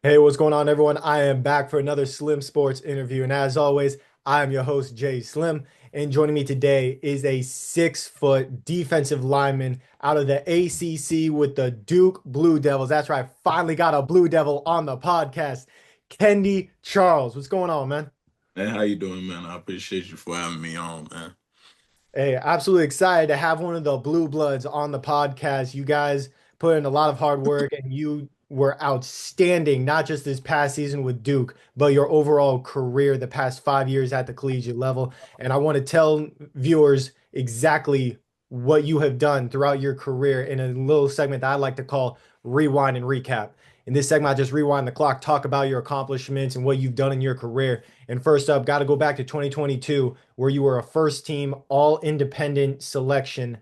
Hey, what's going on, everyone? I am back for another Slim Sports interview. And as always, I am your host, Jay Slim. And joining me today is a 6 foot defensive lineman out of the ACC with the Duke Blue Devils. That's right. Finally got a Blue Devil on the podcast. Kendy Charles. What's going on, man? Hey, how you doing, man? I appreciate you for having me on, man. Hey, absolutely excited to have one of the Blue Bloods on the podcast. You guys put in a lot of hard work and you were outstanding, not just this past season with Duke, but your overall career the past 5 years at the collegiate level. And I want to tell viewers exactly what you have done throughout your career in a little segment that I like to call Rewind and Recap. In this segment, I just rewind the clock, talk about your accomplishments and what you've done in your career. And first up, got to go back to 2022 where you were a first team all independent selection.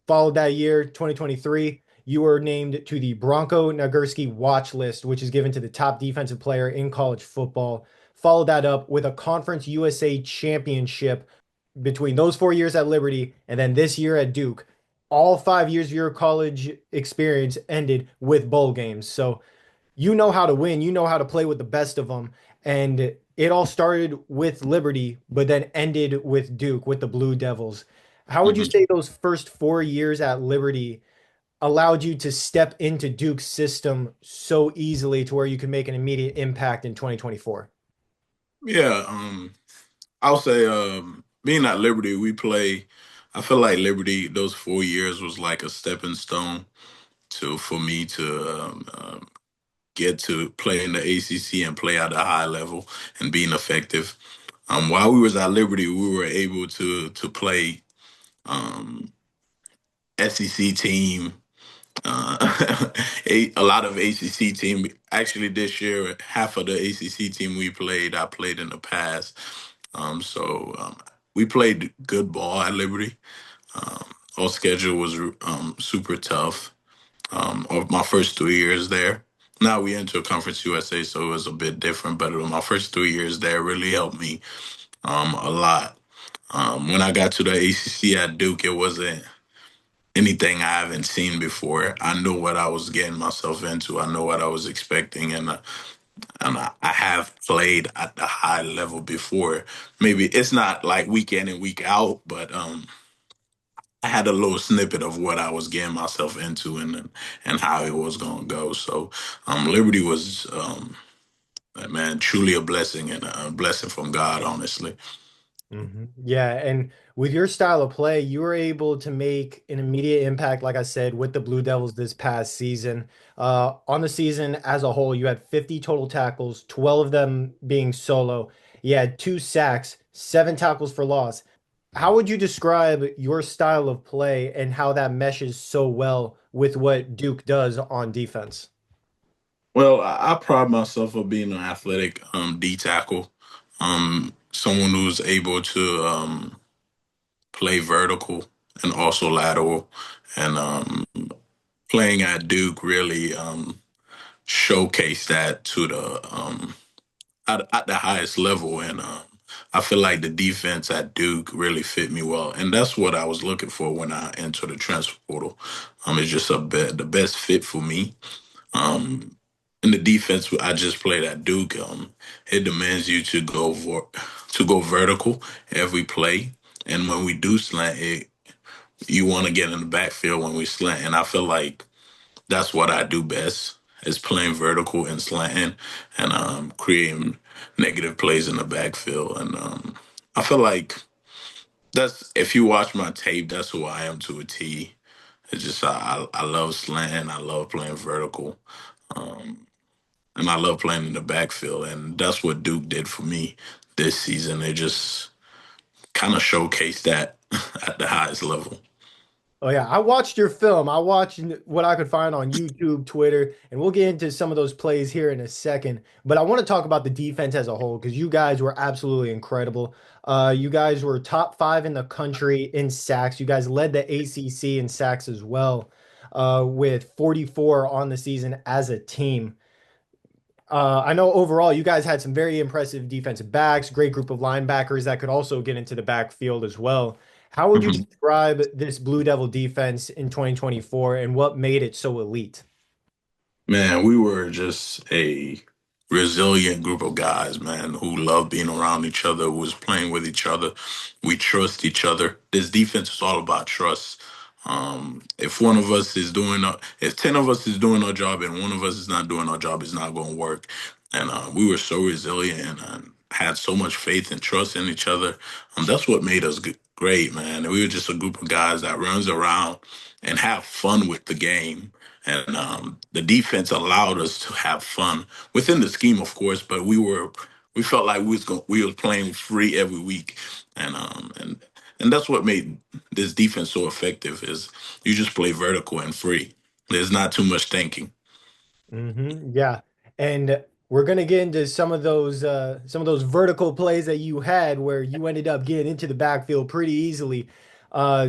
Followed that year, 2023, you were named to the Bronco Nagurski watch list, which is given to the top defensive player in college football. Followed that up with a Conference USA championship between those 4 years at Liberty and then this year at Duke. All 5 years of your college experience ended with bowl games. So you know how to win, you know how to play with the best of them. And it all started with Liberty, but then ended with Duke, with the Blue Devils. How would you hmm say those first 4 years at Liberty allowed you to step into Duke's system so easily to where you could make an immediate impact in 2024? Yeah, I'll say being at Liberty, I feel like Liberty, those 4 years was like a stepping stone to for me to get to play in the ACC and play at a high level and being effective. While we was at Liberty, we were able to play um, SEC team. A lot of ACC team. Actually, this year, half of the ACC team I played in the past. So we played good ball at Liberty. Um, our schedule was super tough. Of my first 3 years there. Now we enter Conference USA, so it was a bit different. But my first 3 years there really helped me a lot. When I got to the ACC at Duke, it wasn't anything I haven't seen before. I knew what I was getting myself into. I know what I was expecting, and I have played at the high level before. Maybe it's not like week in and week out, but I had a little snippet of what I was getting myself into and how it was going to go. So Liberty was man truly a blessing and a blessing from God, honestly. Yeah, and with your style of play, you were able to make an immediate impact, like I said, with the Blue Devils this past season. On the season as a whole, you had 50 total tackles, 12 of them being solo. You had 2 sacks, 7 tackles for loss. How would you describe your style of play and how that meshes so well with what Duke does on defense? Well, I pride myself on being an athletic D tackle, someone who's able to play vertical and also lateral, and playing at Duke really showcased that to the at the highest level, and I feel like the defense at Duke really fit me well, and that's what I was looking for when I entered the transfer portal. It's just the best fit for me. Um, in the defense I just played at Duke, it demands you to go vertical every play, and when we do slant it, you want to get in the backfield when we slant, and I feel like that's what I do best is playing vertical and slanting and creating negative plays in the backfield. And I feel like that's if you watch my tape, that's who I am to a T. It's just I love slanting, I love playing vertical, um, and I love playing in the backfield. And that's what Duke did for me this season. They just kind of showcased that at the highest level. Oh yeah, I watched your film. I watched what I could find on YouTube, Twitter, and we'll get into some of those plays here in a second. But I want to talk about the defense as a whole because you guys were absolutely incredible. You guys were top 5 in the country in sacks. You guys led the ACC in sacks as well, with 44 on the season as a team. I know overall you guys had some very impressive defensive backs, great group of linebackers that could also get into the backfield as well. How would you Mhm. describe this Blue Devil defense in 2024 and what made it so elite? Man, we were just a resilient group of guys, man, who love being around each other, who was playing with each other. We trust each other. This defense is all about trust. If one of us is doing, if 10 of us is doing our job and one of us is not doing our job, it's not going to work. And we were so resilient and had so much faith and trust in each other. That's what made us great, man. And we were just a group of guys that runs around and have fun with the game. And the defense allowed us to have fun within the scheme, of course. But we felt like we was playing free every week, and that's what made this defense so effective. Is you just play vertical and free. There's not too much thinking. Yeah. And we're gonna get into some of those vertical plays that you had where you ended up getting into the backfield pretty easily,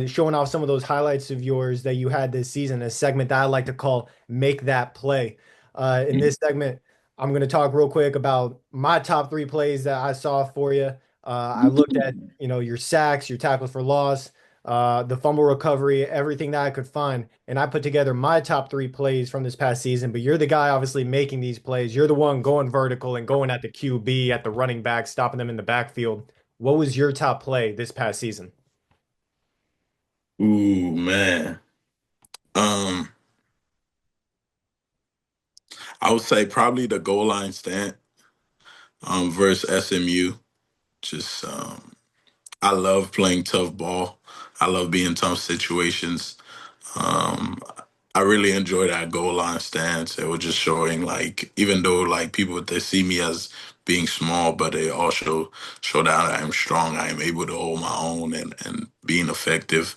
showing off some of those highlights of yours that you had this season, a segment that I like to call Make That Play. In this segment, I'm gonna talk real quick about my top three plays that I saw for you. I looked at, your sacks, your tackles for loss, the fumble recovery, everything that I could find. And I put together my top three plays from this past season. But you're the guy obviously making these plays. You're the one going vertical and going at the QB, at the running back, stopping them in the backfield. What was your top play this past season? Ooh, man. Um, I would say probably the goal line stand versus SMU. Just I love playing tough ball. I love being in tough situations. Um, I really enjoy that goal line stance. It was just showing like even though like people they see me as being small, but they also show that I am strong. I am able to hold my own and being effective.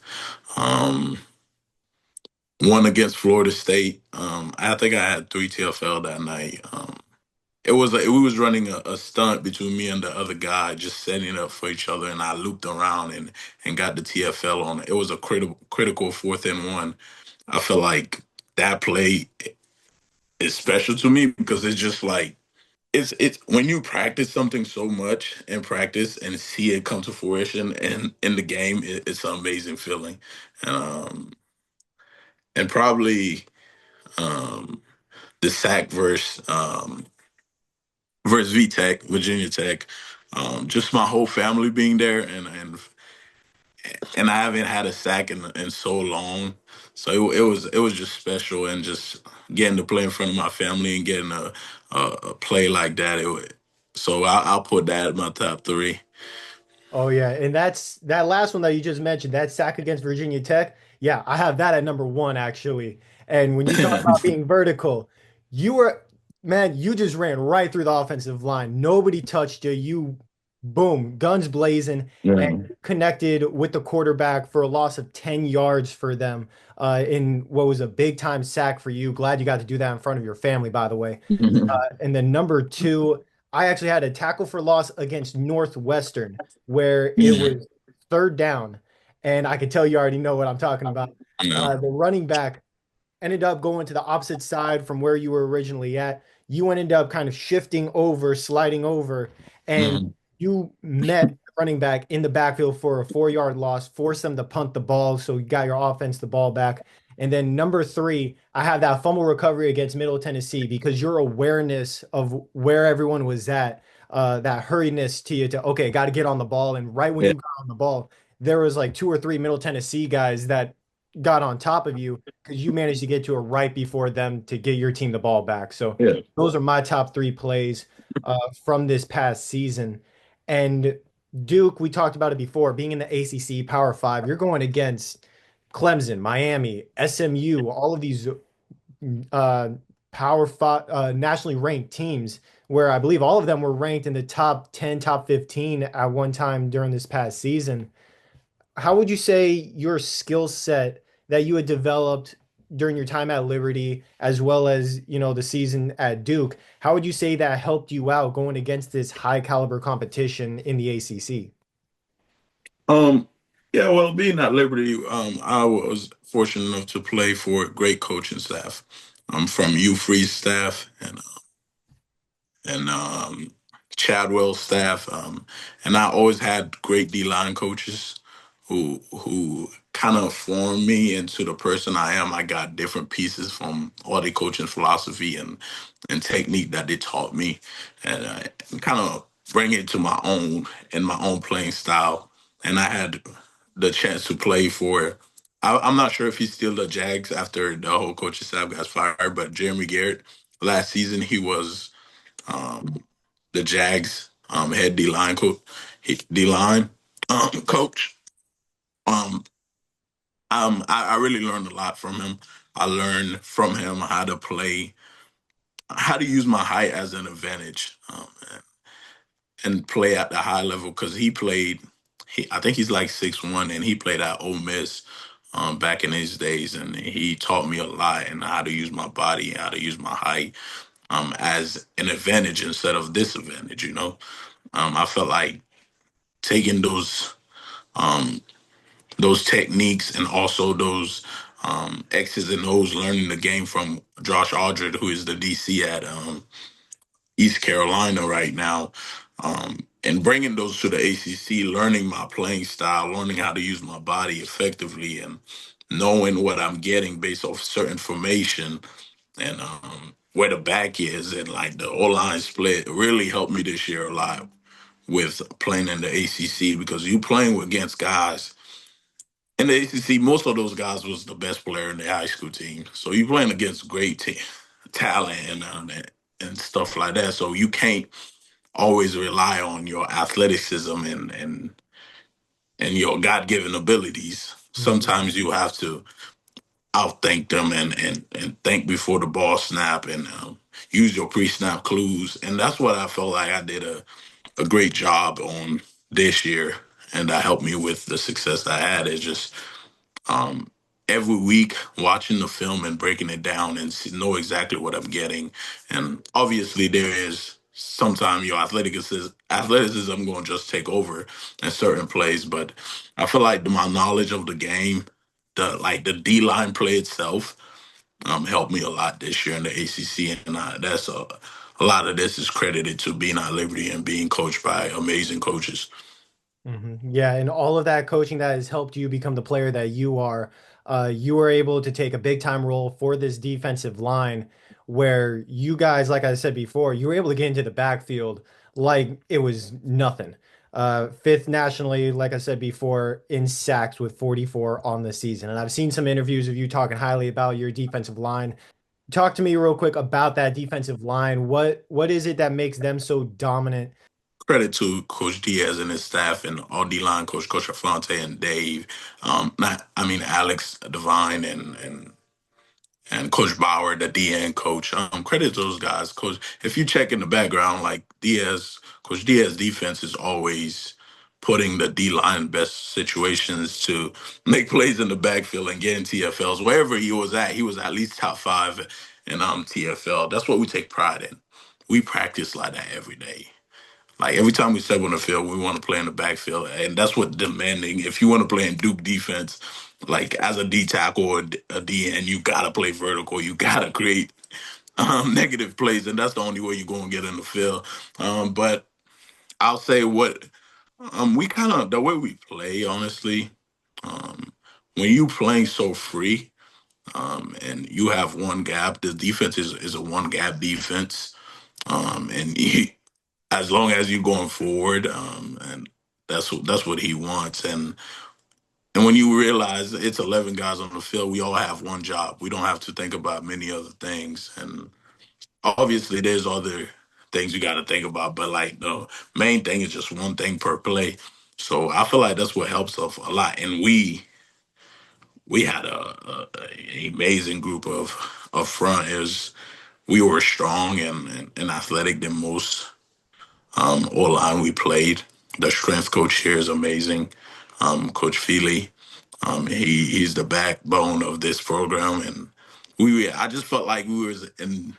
Um, One against Florida State. I think I had three TFL that night. We was running a stunt between me and the other guy, just setting it up for each other, and I looped around and got the TFL on it. It was a critical 4th and 1. I feel like that play is special to me because it's just like it's when you practice something so much in practice and see it come to fruition and in the game, it's an amazing feeling. And and probably um, the sack versus VTech, Virginia Tech. Just my whole family being there, and I haven't had a sack in so long, so it was just special, and just getting to play in front of my family and getting a play like that. So I'll put that in my top three. Oh yeah, and that's that last one that you just mentioned, that sack against Virginia Tech. Yeah, I have that at number one actually. And when you talk about being vertical, you were, man, you just ran right through the offensive line. Nobody touched you. You, boom, guns blazing, and Yeah. connected with the quarterback for a loss of 10 yards for them in what was a big time sack for you. Glad you got to do that in front of your family, by the way. And then number two, I actually had a tackle for loss against Northwestern where it was third down. And I could tell you already know what I'm talking about. Yeah. The running back ended up going to the opposite side from where you were originally at. You ended up kind of shifting over, sliding over, and Mhm. you met the running back in the backfield for a 4 yard loss, forced them to punt the ball. So you got your offense the ball back. And then number three, I have that fumble recovery against Middle Tennessee because your awareness of where everyone was at, that hurriedness to you to, okay, got to get on the ball. And right when Yeah. you got on the ball, there was like two or three Middle Tennessee guys that got on top of you because you managed to get to it right before them to get your team the ball back. So Yeah. those are my top three plays from this past season. And Duke, we talked about it before, being in the ACC Power Five, you're going against Clemson, Miami, SMU, all of these uh, Power Five, nationally ranked teams, where I believe all of them were ranked in the top 10, top 15 at one time during this past season. How would you say your skill set that you had developed during your time at Liberty, as well as, the season at Duke, how would you say that helped you out going against this high caliber competition in the ACC? Um, yeah, well, being at Liberty, I was fortunate enough to play for a great coaching staff, from U Freeze staff and Chadwell staff, and I always had great D line coaches who kind of formed me into the person I am. I got different pieces from all the coaching philosophy and technique that they taught me, and kind of bring it to my own and my own playing style. And I had the chance to play for. I'm not sure if he's still the Jags after the whole coaching staff got fired, but Jeremy Garrett last season he was um, the Jags head D line coach, D line coach. Um, I really learned a lot from him. I learned from him how to play, how to use my height as an advantage, and play at the high level because he played. I think he's like 6'1", and he played at Ole Miss back in his days, and he taught me a lot and how to use my body, how to use my height as an advantage instead of disadvantage. I felt like taking um, those techniques and also those X's and O's, learning the game from Josh Aldred, who is the DC at East Carolina right now, and bringing those to the ACC, learning my playing style, learning how to use my body effectively, and knowing what I'm getting based off certain formation and where the back is and like the O line split really helped me this year a lot with playing in the ACC because you playing against guys in the ACC. Most of those guys was the best player in the high school team, so you playing against great talent and stuff like that. So you can't always rely on your athleticism and your God given abilities. Mhm. Sometimes you have to outthink them and think before the ball snap and use your pre snap clues. And that's what I felt like I did a great job on this year. And that helped me with the success I had. Is just um, every week watching the film and breaking it down and know exactly what I'm getting. And obviously, there is sometimes your athleticism going to just take over in certain plays. But I feel like my knowledge of the game, the D line play itself, helped me a lot this year in the ACC, and that's a lot of this is credited to being at Liberty and being coached by amazing coaches. Yeah, and all of that coaching that has helped you become the player that you are, you were able to take a big time role for this defensive line where you guys, like I said before, you were able to get into the backfield like it was nothing. Fifth nationally, like I said before, in sacks with 44 on the season. And I've seen some interviews of you talking highly about your defensive line. Talk to me real quick about that defensive line. What is it that makes them so dominant? Credit to Coach Diaz and his staff and all D line Coach Afante and Dave. Not I mean Alex Devine and Coach Bauer, the DN coach. Credit to those guys. Coach, if you check in the background, like Coach Diaz defense is always putting the D line in best situations to make plays in the backfield and get in TFLs. Wherever he was at least top five in TFL. That's what we take pride in. We practice like that every day. Like every time we step on the field, we want to play in the backfield, and that's what demanding. If you want to play in Duke defense, like as a D tackle or a DN, you gotta play vertical. You gotta create negative plays, and that's the only way you're gonna get in the field. But I'll say what we kind of the way we play, honestly. Um, when you playing so free, and you have one gap, the defense is a one gap defense, and as long as you're going forward, and that's what he wants. And when you realize it's 11 guys on the field, we all have one job. We don't have to think about many other things. And obviously, there's other things you got to think about, but like the main thing is just one thing per play. So I feel like that's what helps us a lot. And we had a amazing group of front. We were strong and athletic than most. O line we played. The strength coach here is amazing. Coach Feely, he's the backbone of this program, and I just felt like we was in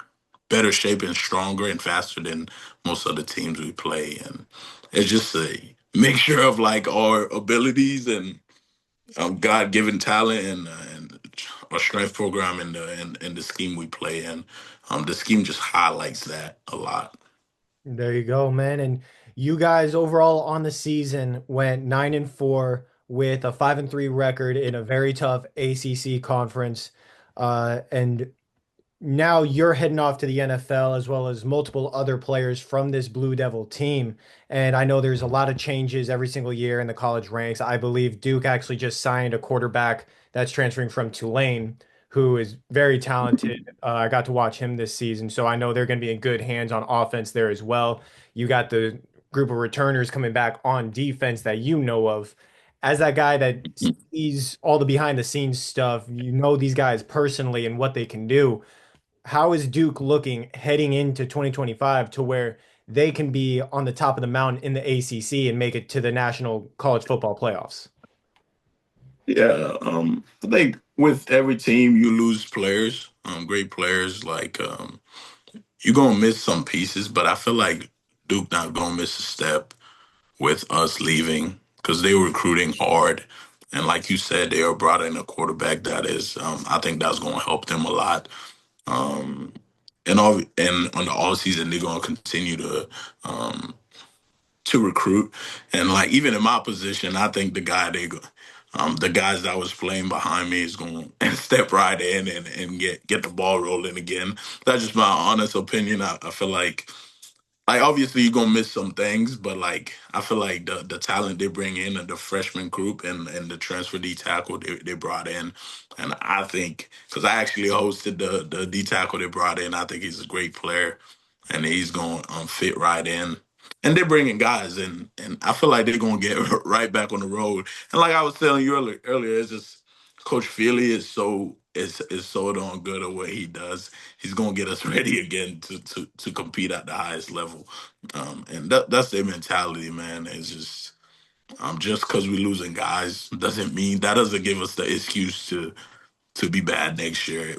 better shape and stronger and faster than most of the teams we play, and it's just a mixture of like our abilities and God given talent and our strength program and the scheme we play in. The scheme just highlights that a lot. There you go, man. And you guys overall on the season went 9-4 with a 5-3 record in a very tough ACC conference. And now you're heading off to the NFL as well as multiple other players from this Blue Devil team. And I know there's a lot of changes every single year in the college ranks. I believe Duke actually just signed a quarterback that's transferring from Tulane, who is very talented. I got to watch him this season, so I know they're going to be in good hands on offense there as well. You got the group of returners coming back on defense that you know of. As that guy that sees all the behind the scenes stuff, you know these guys personally and what they can do. How is Duke looking heading into 2025 to where they can be on the top of the mountain in the ACC and make it to the National College Football Playoffs? Yeah, I think with every team you lose players, great players. Like you're gonna miss some pieces, but I feel like Duke not gonna miss a step with us leaving because they were recruiting hard, and like you said, they are brought in a quarterback that is. I think that's gonna help them a lot. Um, and on the all season, they're gonna continue to recruit. And like even in my position, I think the guys that was playing behind me is going to step right in and get the ball rolling again. That's just my honest opinion. I feel like obviously you're gonna miss some things, but like I feel like the talent they bring in and the freshman group and the transfer D tackle they brought in, and I think because I actually hosted the D tackle they brought in, I think he's a great player, and he's gonna fit right in. And they're bringing guys in, and I feel like they're gonna get right back on the road. And like I was telling you earlier, it's just Coach Feely is so darn good at what he does. He's gonna get us ready again to compete at the highest level. And that's their mentality, man. It's just because we're losing guys doesn't mean that doesn't give us the excuse to be bad next year.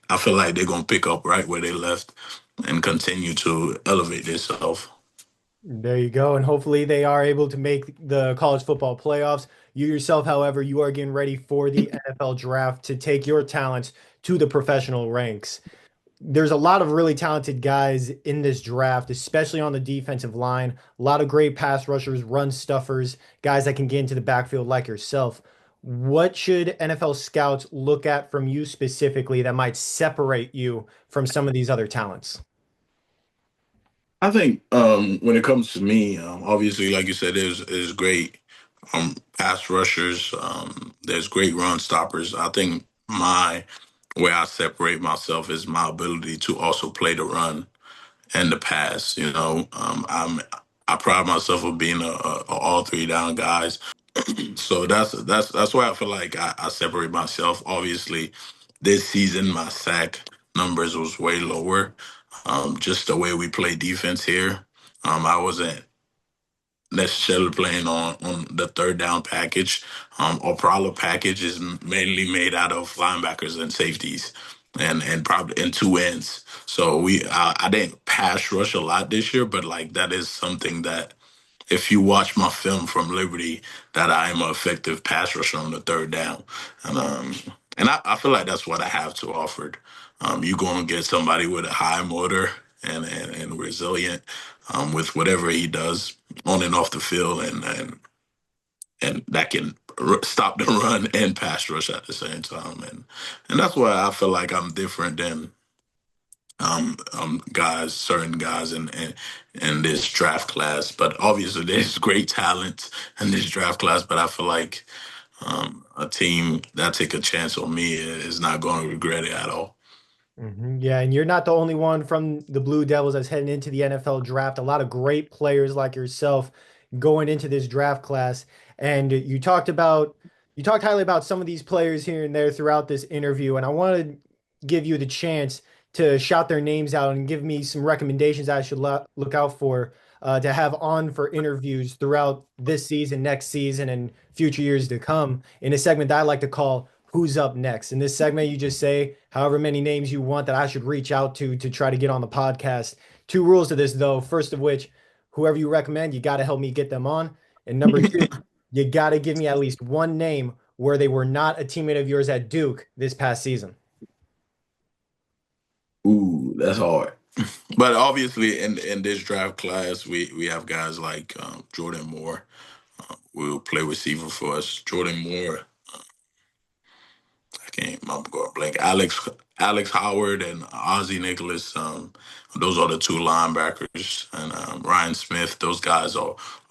I feel like they're gonna pick up right where they left and continue to elevate themselves. There you go. And hopefully they are able to make the college football playoffs. You yourself, however, you are getting ready for the NFL draft to take your talents to the professional ranks. There's a lot of really talented guys in this draft, especially on the defensive line. A lot of great pass rushers, run stuffers, guys that can get into the backfield like yourself. What should NFL scouts look at from you specifically that might separate you from some of these other talents? I think when it comes to me, obviously, like you said, there's great pass rushers. There's great run stoppers. I think my where I separate myself is my ability to also play the run and the pass. I pride myself of being a all three down guys. So that's why I feel like I separate myself. Obviously, this season my sack numbers was way lower. Just the way we play defense here. I wasn't necessarily playing on the third down package. Our prowler package is mainly made out of linebackers and safeties, and probably and two ends. So I didn't pass rush a lot this year, but like that is something that if you watch my film from Liberty, that I am an effective pass rusher on the third down, and I feel like that's what I have to offer. You going to get somebody with a high motor and resilient with whatever he does on and off the field, and that can stop the run and pass rush at the same time, and that's why I feel like I'm different than certain guys in this draft class. But obviously, there's great talent in this draft class. But I feel like a team that take a chance on me is not going to regret it at all. Yeah, and you're not the only one from the Blue Devils that's heading into the NFL draft. A lot of great players like yourself going into this draft class. And you talked highly about some of these players here and there throughout this interview. And I want to give you the chance to shout their names out and give me some recommendations I should look out for to have on for interviews throughout this season, next season, and future years to come in a segment that I like to call Who's Up Next. In this segment, you just say however many names you want that I should reach out to try to get on the podcast. Two rules to this, though. First of which, whoever you recommend, you got to help me get them on. And number two, you got to give me at least one name where they were not a teammate of yours at Duke this past season. Ooh, that's hard. But obviously, in this draft class, we have guys like Jordan Moore. will play receiver for us. Jordan Moore, I can't. I'm going blank. Alex Howard and Ozzie Nicholas. Those are the two linebackers, and Ryan Smith. Those guys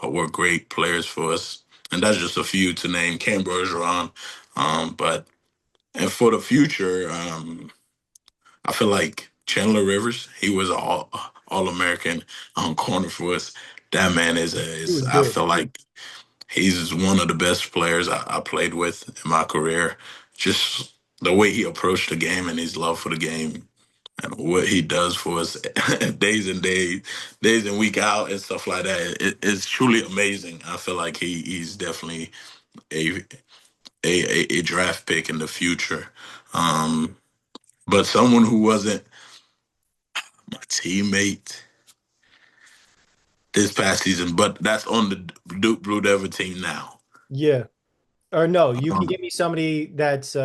were great players for us. And that's just a few to name. Cam Bergeron. But and for the future, I feel like Chandler Rivers. He was an all American corner for us. That man He is. was I good. feel like he's one of the best players I played with in my career. Just the way he approached the game and his love for the game and what he does for us days and days and week out and stuff like that. It's truly amazing. I feel like he's definitely a, a draft pick in the future. Um, but someone who wasn't my teammate this past season, but that's on the Duke Blue Devil team now. Yeah. Or no, you can Um, give me somebody that's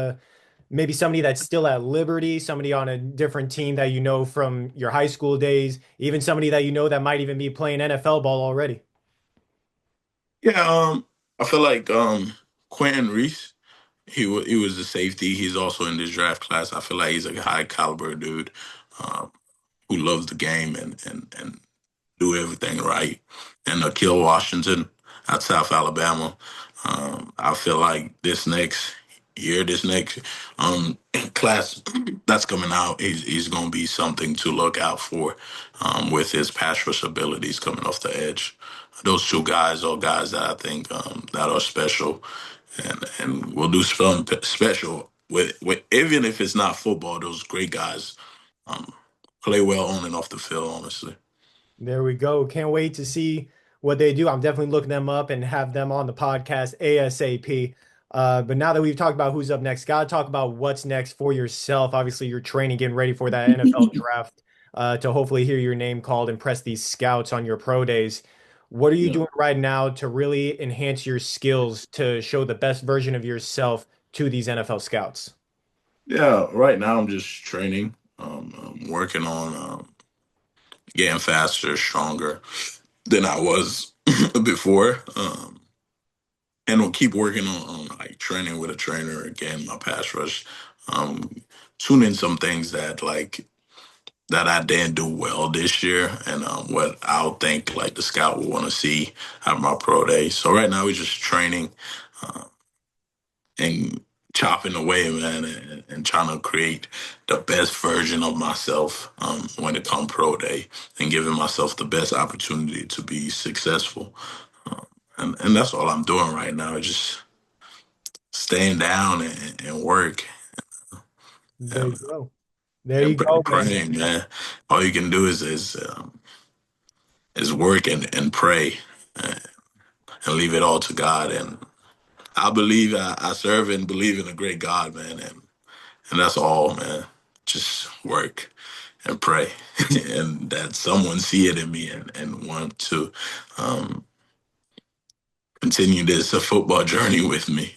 maybe somebody that's still at Liberty, somebody on a different team that you know from your high school days, even somebody that you know that might even be playing NFL ball already. yeah, I feel like Quentin Reese. He was a safety. He's also in this draft class. I feel like he's a high caliber dude um, who loves the game and do everything right. And Akil Washington at South Alabama. I feel like this next class that's coming out, he's going to be something to look out for with his pass rush abilities coming off the edge. Those two guys are guys that I think that are special and will do something special with even if it's not football. Those great guys um, play well on and off the field. Honestly. There we go. Can't wait to see what they do. I'm definitely looking them up and have them on the podcast ASAP. But now that we've talked about who's up next, gotta talk about what's next for yourself. Obviously, you're training, getting ready for that NFL draft to hopefully hear your name called and press these scouts on your pro days. What are you Yeah. doing right now to really enhance your skills to show the best version of yourself to these NFL scouts? Yeah, right now I'm just training. I'm working on getting faster, stronger than I was before. And we'll keep working on like training with a trainer again, my pass rush. Um, tune in some things that I didn't do well this year and what I'll think like the scout will want to see at my pro day. So right now we're just training uh, and chopping away, man, and trying to create the best version of myself when it comes pro day and giving myself the best opportunity to be successful. Um, and that's all I'm doing right now, just staying down and work There you and, go. There you and go, man. praying, man. All you can do is work and pray and leave it all to God. And I believe I serve and believe in a great God, man. And that's all, man. Just work and pray, and that someone see it in me and want to um, continue this football journey with me.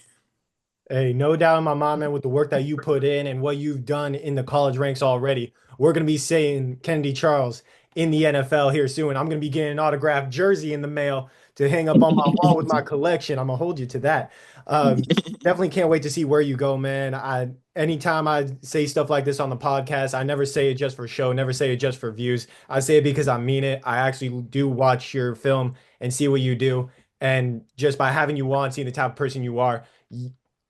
Hey, no doubt in my mind, man, with the work that you put in and what you've done in the college ranks already, we're going to be seeing Kendy Charles in the NFL here soon. I'm going to be getting an autographed jersey in the mail to hang up on my wall with my collection. I'm going to hold you to that. Definitely can't wait to see where you go, man. Anytime I say stuff like this on the podcast, I never say it just for show, never say it just for views. I say it because I mean it. I actually do watch your film and see what you do. And just by having you on, seeing the type of person you are,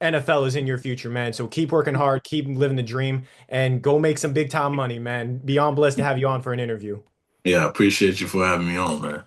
NFL is in your future, man. So keep working hard, keep living the dream, and go make some big time money, man. Beyond blessed to have you on for an interview. Yeah, I appreciate you for having me on, man.